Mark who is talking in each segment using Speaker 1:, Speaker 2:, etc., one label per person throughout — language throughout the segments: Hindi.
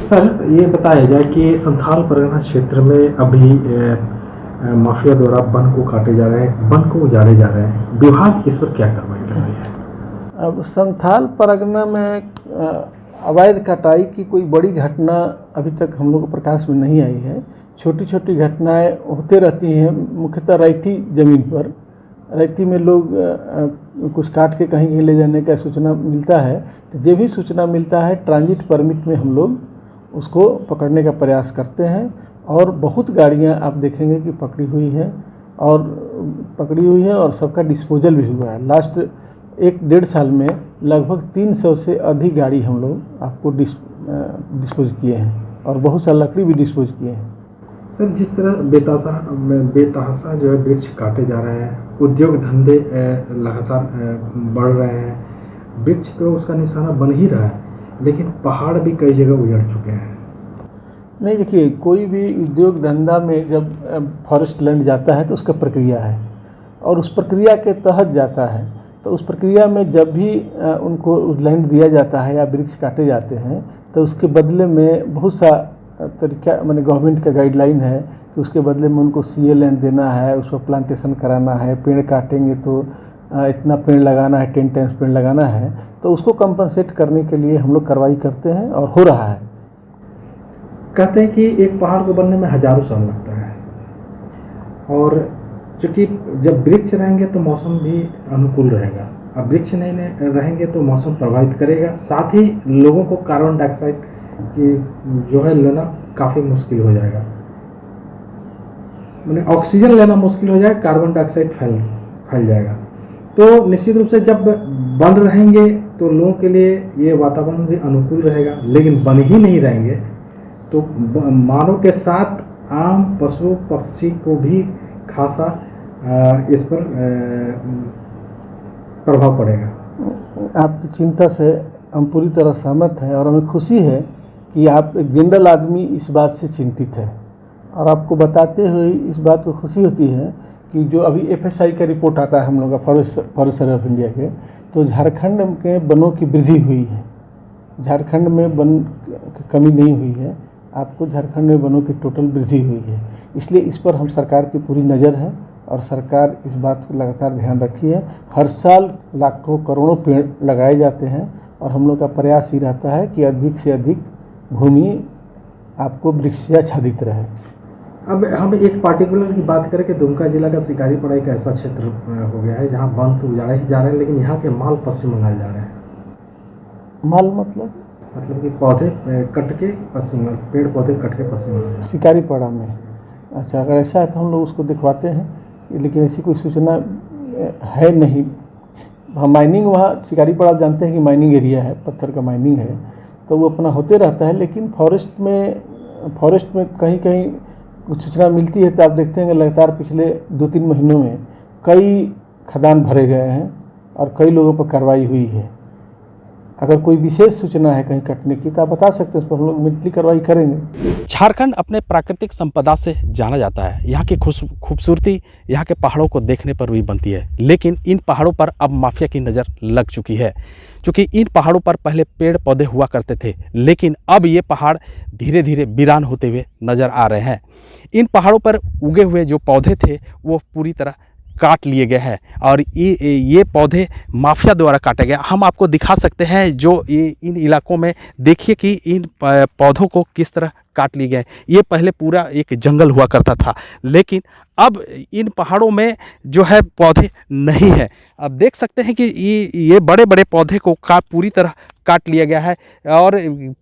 Speaker 1: सर, ये बताया जाए कि संथाल परगना क्षेत्र में अभी माफिया द्वारा वन को काटे जा रहे हैं, वन को उजाड़े जा रहे हैं, विभाग इस पर क्या कार्रवाई कर रही है?
Speaker 2: अब संथाल परगना में अवैध कटाई की कोई बड़ी घटना अभी तक हम लोग को प्रकाश में नहीं आई है। छोटी छोटी घटनाएं होते रहती हैं, मुख्यतः रैयती ज़मीन पर। रैयती में लोग कुछ काट के कहीं ले जाने का सूचना मिलता है, तो जो भी सूचना मिलता है ट्रांजिट परमिट में हम लोग उसको पकड़ने का प्रयास करते हैं। और बहुत गाड़ियां आप देखेंगे कि पकड़ी हुई हैं और सबका डिस्पोजल भी हुआ है। लास्ट 1-1.5 साल में लगभग 300 से अधिक गाड़ी हम लोग आपको डिस्पोज किए हैं और बहुत सा लकड़ी भी डिस्पोज किए हैं।
Speaker 1: सर, जिस तरह बेतहाशा जो है वृक्ष काटे जा रहे हैं, उद्योग धंधे लगातार बढ़ रहे हैं, वृक्ष तो उसका निशाना बन ही रहा है, लेकिन पहाड़ भी कई जगह उजड़ चुके हैं।
Speaker 2: नहीं, देखिए, कोई भी उद्योग धंधा में जब फॉरेस्ट लैंड जाता है तो उसका प्रक्रिया है और उस प्रक्रिया के तहत जाता है। तो उस प्रक्रिया में जब भी उनको लैंड दिया जाता है या वृक्ष काटे जाते हैं तो उसके बदले में बहुत सा तरीका, माने गवर्नमेंट का गाइडलाइन है कि उसके बदले में उनको सीए लैंड देना है, उसको प्लांटेशन कराना है, पेड़ काटेंगे तो इतना पेड़ लगाना है, 10 टाइम्स पेड़ लगाना है। तो उसको कंपनसेट करने के लिए हम लोग कार्रवाई करते हैं और हो रहा है।
Speaker 1: कहते हैं कि एक पहाड़ को बनने में हजारों साल लगता है, और चूँकि जब वृक्ष रहेंगे तो मौसम भी अनुकूल रहेगा, अब वृक्ष नहीं रहेंगे तो मौसम प्रभावित करेगा, साथ ही लोगों को कार्बन डाइऑक्साइड की जो है लेना काफ़ी मुश्किल हो जाएगा, मैंने ऑक्सीजन लेना मुश्किल हो जाएगा, कार्बन डाइऑक्साइड फैल जाएगा। तो निश्चित रूप से जब वन रहेंगे तो लोगों के लिए ये वातावरण भी अनुकूल रहेगा, लेकिन वन ही नहीं रहेंगे तो मानव के साथ आम पशु पक्षी को भी खासा इस पर प्रभाव पड़ेगा।
Speaker 2: आपकी चिंता से हम पूरी तरह सहमत हैं और हमें खुशी है कि आप एक जनरल आदमी इस बात से चिंतित है। और आपको बताते हुए इस बात को खुशी होती है कि जो अभी एफएसआई का रिपोर्ट आता है हम लोग का, फॉरेस्ट सर्वे ऑफ इंडिया के, तो झारखंड के वनों की वृद्धि हुई है। झारखंड में वन की कमी नहीं हुई है, आपको झारखंड में वनों की टोटल वृद्धि हुई है। इसलिए इस पर हम सरकार की पूरी नज़र है और सरकार इस बात को लगातार ध्यान रखी है। हर साल लाखों करोड़ों पेड़ लगाए जाते हैं और हम लोग का प्रयास ही रहता है कि अधिक से अधिक भूमि आपको वृक्ष से आच्छादित रहे।
Speaker 1: अब हम एक पार्टिकुलर की बात करें कि दुमका जिला का शिकारीपाड़ा एक ऐसा क्षेत्र हो गया है जहां वन तो उजाड़े ही जा रहे हैं, लेकिन यहाँ के माल पश्चिम बंगाल जा रहे हैं।
Speaker 2: माल मतलब
Speaker 1: कि पौधे कट के पश्चिम, पेड़ पौधे कट के पश्चिम बंगाल
Speaker 2: शिकारीपाड़ा में। अच्छा, अगर ऐसा है तो हम लोग उसको दिखवाते हैं, लेकिन ऐसी कोई सूचना है नहीं। हाँ, माइनिंग वहाँ शिकारीपाड़ा आप जानते हैं कि माइनिंग एरिया है, पत्थर का माइनिंग है, तो वो अपना होते रहता है। लेकिन फॉरेस्ट में कहीं कहीं कुछ सूचना मिलती है तो आप देखते हैं कि लगातार पिछले 2-3 महीनों में कई खदान भरे गए हैं और कई लोगों पर कार्रवाई हुई है। अगर कोई विशेष सूचना है कहीं कटने की तो आप बता सकते हैं, उस पर हम लोग इमीडिएटली कार्रवाई करेंगे।
Speaker 3: झारखंड अपने प्राकृतिक संपदा से जाना जाता है। यहाँ की खूबसूरती यहाँ के पहाड़ों को देखने पर भी बनती है, लेकिन इन पहाड़ों पर अब माफिया की नज़र लग चुकी है। क्योंकि इन पहाड़ों पर पहले पेड़ पौधे हुआ करते थे, लेकिन अब ये पहाड़ धीरे धीरे वीरान होते हुए नज़र आ रहे हैं। इन पहाड़ों पर उगे हुए जो पौधे थे वो पूरी तरह काट लिए गए हैं और ये पौधे माफिया द्वारा काटे गए। हम आपको दिखा सकते हैं जो इन इलाकों में देखिए कि इन पौधों को किस तरह काट लिए गए। ये पहले पूरा एक जंगल हुआ करता था, लेकिन अब इन पहाड़ों में जो है पौधे नहीं है। अब देख सकते हैं कि ये बड़े बड़े पौधे को पूरी तरह काट लिया गया है और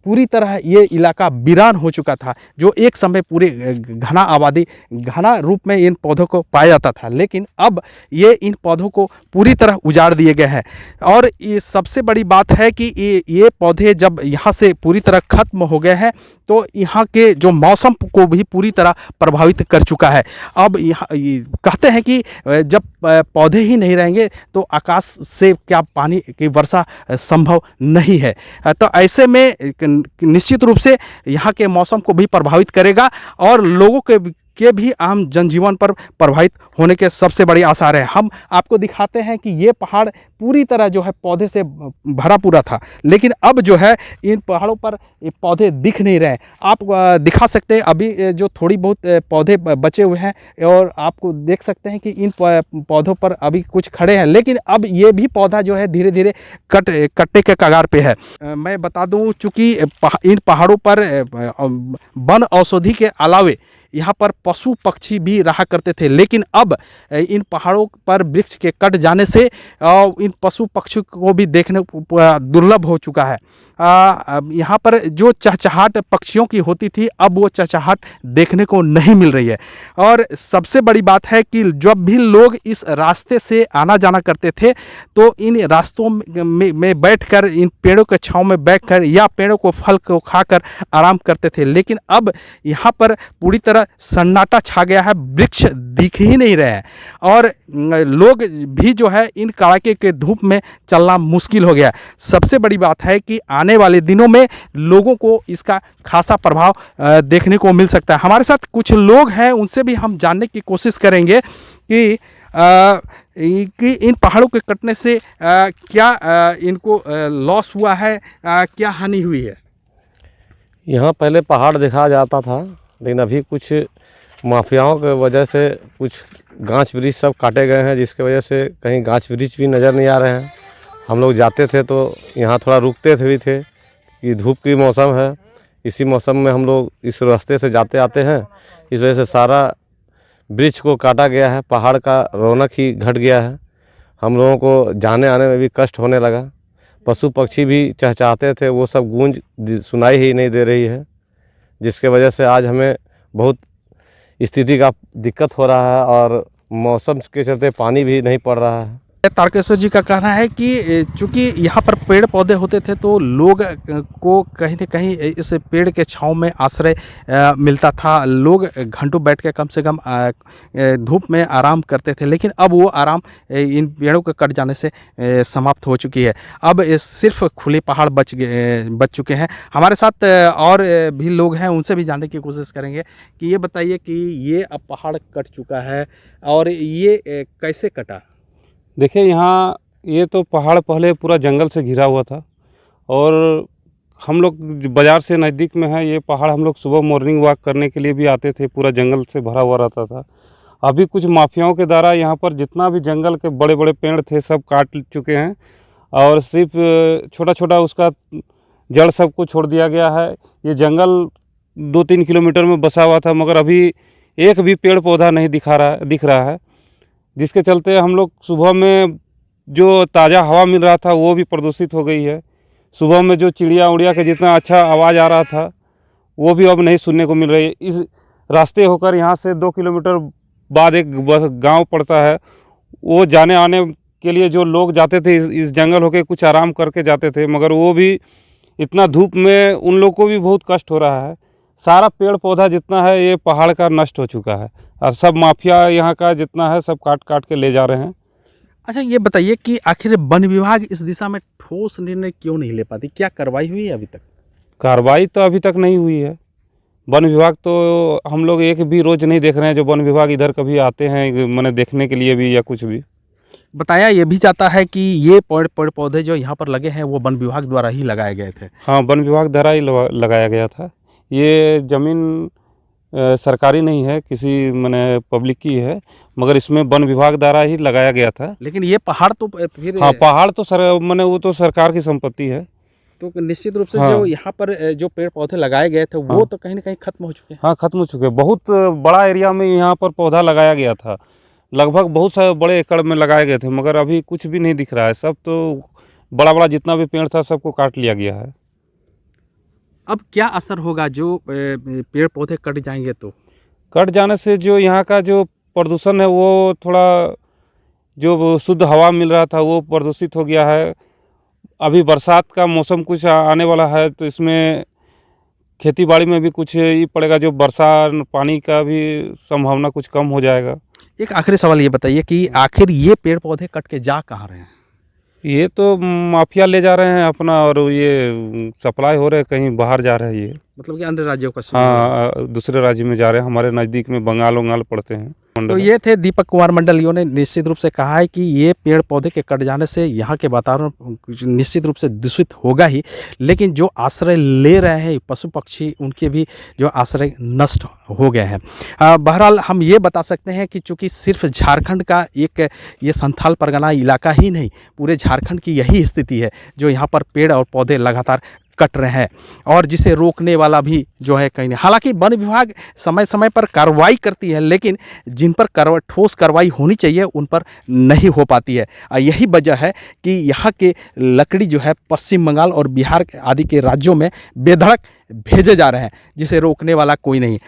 Speaker 3: पूरी तरह ये इलाका वीरान हो चुका था। जो एक समय पूरे घना आबादी घना रूप में इन पौधों को पाया जाता था, लेकिन अब ये इन पौधों को पूरी तरह उजाड़ दिए गए हैं। और ये सबसे बड़ी बात है कि ये पौधे जब यहाँ से पूरी तरह खत्म हो गए हैं तो यहाँ के जो मौसम को भी पूरी तरह प्रभावित कर चुका है। अब यहाँ कहते हैं कि जब पौधे ही नहीं रहेंगे तो आकाश से क्या पानी की वर्षा संभव नहीं है। तो ऐसे में निश्चित रूप से यहाँ के मौसम को भी प्रभावित करेगा और लोगों के भी आम जनजीवन पर प्रभावित होने के सबसे बड़ी आसार है। हम आपको दिखाते हैं कि ये पहाड़ पूरी तरह जो है पौधे से भरा पूरा था, लेकिन अब जो है इन पहाड़ों पर ये पौधे दिख नहीं रहे। आप दिखा सकते हैं अभी जो थोड़ी बहुत पौधे बचे हुए हैं और आपको देख सकते हैं कि इन पौधों पर अभी कुछ खड़े हैं, लेकिन अब ये भी पौधा जो है धीरे धीरे कटने के कगार पे है। मैं बता दूं, चूँकि इन पहाड़ों पर वन औषधि के अलावे यहाँ पर पशु पक्षी भी रहा करते थे, लेकिन अब इन पहाड़ों पर वृक्ष के कट जाने से इन पशु पक्षी को भी देखने दुर्लभ हो चुका है। यहाँ पर जो चहचहाट पक्षियों की होती थी, अब वो चहचहाट देखने को नहीं मिल रही है। और सबसे बड़ी बात है कि जब भी लोग इस रास्ते से आना जाना करते थे तो इन रास्तों में बैठकर, इन पेड़ों के छांव में बैठकर या पेड़ों को फल को खाकर आराम करते थे, लेकिन अब यहाँ पर पूरी तरह सन्नाटा छा गया है, वृक्ष दिख ही नहीं रहे हैं और लोग भी जो है इन कड़ाके के धूप में चलना मुश्किल हो गया। सबसे बड़ी बात है कि आने वाले दिनों में लोगों को इसका खासा प्रभाव देखने को मिल सकता है। हमारे साथ कुछ लोग हैं, उनसे भी हम जानने की कोशिश करेंगे कि इन पहाड़ों के कटने से क्या इनको लॉस हुआ है, क्या हानि हुई है।
Speaker 4: यहाँ पहले पहाड़ देखा जाता था, लेकिन अभी कुछ माफियाओं की वजह से कुछ गाछ वृक्ष सब काटे गए हैं, जिसके वजह से कहीं गाछ वृक्ष भी नज़र नहीं आ रहे हैं। हम लोग जाते थे तो यहाँ थोड़ा रुकते थे कि धूप की मौसम है, इसी मौसम में हम लोग इस रास्ते से जाते आते हैं। इस वजह से सारा वृक्ष को काटा गया है, पहाड़ का रौनक ही घट गया है, हम लोगों को जाने आने में भी कष्ट होने लगा। पशु पक्षी भी चहचहाते थे, वो सब गूंज सुनाई ही नहीं दे रही है, जिसके वजह से आज हमें बहुत स्थिति का दिक्कत हो रहा है और मौसम के चलते पानी भी नहीं पड़ रहा है।
Speaker 3: तारकेश्वर जी का कहना है कि चूँकि यहाँ पर पेड़ पौधे होते थे तो लोग को कहीं न कहीं इस पेड़ के छांव में आश्रय मिलता था। लोग घंटों बैठ के कम से कम धूप में आराम करते थे, लेकिन अब वो आराम इन पेड़ों के कट जाने से समाप्त हो चुकी है। अब सिर्फ खुले पहाड़ बच चुके हैं। हमारे साथ और भी लोग हैं, उनसे भी जानने की कोशिश करेंगे कि ये बताइए कि ये अब पहाड़ कट चुका है और ये कैसे कटा।
Speaker 5: देखिए, यहाँ ये तो पहाड़ पहले पूरा जंगल से घिरा हुआ था और हम लोग बाज़ार से नज़दीक में है। ये पहाड़ हम लोग सुबह मॉर्निंग वॉक करने के लिए भी आते थे, पूरा जंगल से भरा हुआ रहता था। अभी कुछ माफियाओं के द्वारा यहाँ पर जितना भी जंगल के बड़े बड़े पेड़ थे सब काट चुके हैं और सिर्फ छोटा छोटा उसका जड़ सबको छोड़ दिया गया है। ये जंगल 2-3 किलोमीटर में बसा हुआ था, मगर अभी एक भी पेड़ पौधा नहीं दिख रहा है, जिसके चलते हम लोग सुबह में जो ताज़ा हवा मिल रहा था वो भी प्रदूषित हो गई है। सुबह में जो चिड़िया उड़िया का जितना अच्छा आवाज़ आ रहा था वो भी अब नहीं सुनने को मिल रही है। इस रास्ते होकर यहाँ से 2 किलोमीटर बाद एक गांव पड़ता है, वो जाने आने के लिए जो लोग जाते थे इस जंगल होकर कुछ आराम करके जाते थे, मगर वो भी इतना धूप में उन लोग को भी बहुत कष्ट हो रहा है। सारा पेड़ पौधा जितना है ये पहाड़ का नष्ट हो चुका है और सब माफिया यहाँ का जितना है सब काट काट के ले जा रहे हैं।
Speaker 3: अच्छा, ये बताइए कि आखिर वन विभाग इस दिशा में ठोस निर्णय क्यों नहीं ले पाती, क्या कार्रवाई हुई है अभी तक।
Speaker 5: कार्रवाई तो अभी तक नहीं हुई है। वन विभाग तो हम लोग एक भी रोज़ नहीं देख रहे हैं जो वन विभाग इधर कभी आते हैं मैंने देखने के लिए भी या कुछ भी।
Speaker 3: बताया ये भी जाता है कि ये पेड़ पौधे जो यहाँ पर लगे हैं वो वन विभाग द्वारा ही लगाए गए थे।
Speaker 5: हाँ, वन विभाग द्वारा ही लगाया गया था। ये ज़मीन सरकारी नहीं है, किसी मैंने पब्लिक की है, मगर इसमें वन विभाग द्वारा ही लगाया गया था।
Speaker 3: लेकिन ये पहाड़ तो फिर
Speaker 5: हाँ, पहाड़ तो मैंने वो तो सरकार की संपत्ति है।
Speaker 3: तो निश्चित रूप से
Speaker 5: हाँ।
Speaker 3: जो यहाँ पर जो पेड़ पौधे लगाए गए थे वो
Speaker 5: हाँ।
Speaker 3: तो कहीं ना कहीं खत्म हो चुके हैं।
Speaker 5: हाँ, खत्म हो चुके हैं। बहुत बड़ा एरिया में यहाँ पर पौधा लगाया गया था, लगभग बहुत सारे बड़े एकड़ में लगाए गए थे, मगर अभी कुछ भी नहीं दिख रहा है। सब तो बड़ा बड़ा जितना भी पेड़ था सबको काट लिया गया है।
Speaker 3: अब क्या असर होगा जो पेड़ पौधे कट जाएंगे तो?
Speaker 5: कट जाने से जो यहाँ का जो प्रदूषण है वो थोड़ा, जो शुद्ध हवा मिल रहा था वो प्रदूषित हो गया है। अभी बरसात का मौसम कुछ आने वाला है, तो इसमें खेती बाड़ी में भी कुछ ये पड़ेगा, जो बरसात पानी का भी संभावना कुछ कम हो जाएगा।
Speaker 3: एक आखिरी सवाल ये बताइए कि आखिर ये पेड़ पौधे कट के जा कहाँ रहे हैं?
Speaker 5: ये तो माफिया ले जा रहे हैं अपना, और ये सप्लाई हो रहे हैं, कहीं बाहर जा रहे हैं ये।
Speaker 3: मतलब कि अन्य राज्यों का?
Speaker 5: हाँ, दूसरे राज्य में जा रहे हैं। हमारे नज़दीक में बंगाल वंगाल पड़ते हैं।
Speaker 3: तो ये थे दीपक कुमार मंडलियों ने निश्चित रूप से कहा है कि ये पेड़ पौधे के कट जाने से यहाँ के वातावरण निश्चित रूप से दूषित होगा ही, लेकिन जो आश्रय ले रहे हैं पशु पक्षी, उनके भी जो आश्रय नष्ट हो गए हैं। बहरहाल हम ये बता सकते हैं कि चूँकि सिर्फ झारखंड का एक ये संथाल परगना इलाका ही नहीं, पूरे झारखंड की यही स्थिति है जो यहाँ पर पेड़ और पौधे लगातार कट रहे हैं, और जिसे रोकने वाला भी जो है कहीं नहीं। हालांकि वन विभाग समय समय पर कार्रवाई करती है, लेकिन जिन पर ठोस कार्रवाई होनी चाहिए उन पर नहीं हो पाती है। यही वजह है कि यहाँ के लकड़ी जो है पश्चिम बंगाल और बिहार आदि के राज्यों में बेधड़क भेजे जा रहे हैं, जिसे रोकने वाला कोई नहीं।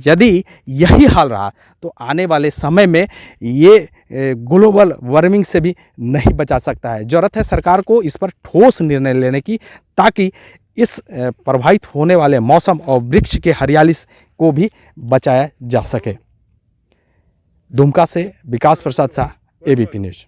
Speaker 3: यदि यही हाल रहा तो आने वाले समय में ये ग्लोबल वार्मिंग से भी नहीं बचा सकता है। ज़रूरत है सरकार को इस पर ठोस निर्णय लेने की, ताकि इस प्रभावित होने वाले मौसम और वृक्ष के हरियाली को भी बचाया जा सके। दुमका से विकास प्रसाद शाह, ABP न्यूज़।